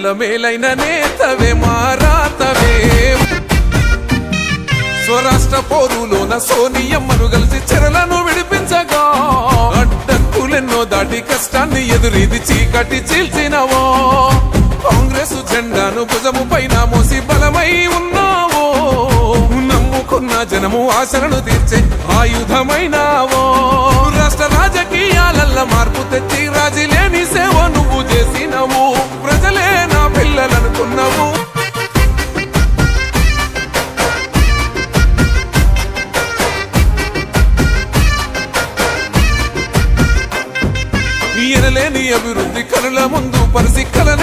పేదల మేలైన నేతవే మారాతవే స్వరాష్ట్ర పోరులోన సోనియమ్మను కలిసి చెరలను విడిపించగా అడ్డంకులెన్నో దాటి కష్టాన్ని ఎదురీది చీకటి చీల్చినవో కాంగ్రెస్ జెండాను భుజము పైన మోసి బలమై ఉన్నావో నమ్ముకున్న జనము ఆశలను తీర్చే ఆయుధమైనావో రాష్ట్ర రాజకీయాలల్ల మార్పు తెచ్చి రాజీ లేని సేవ నువ్వు చేసినవు ప్రజలే నా పిల్లలనుకున్నావు ఎనలేని అభివృద్ధి కనుల ముందు పరిసి కలను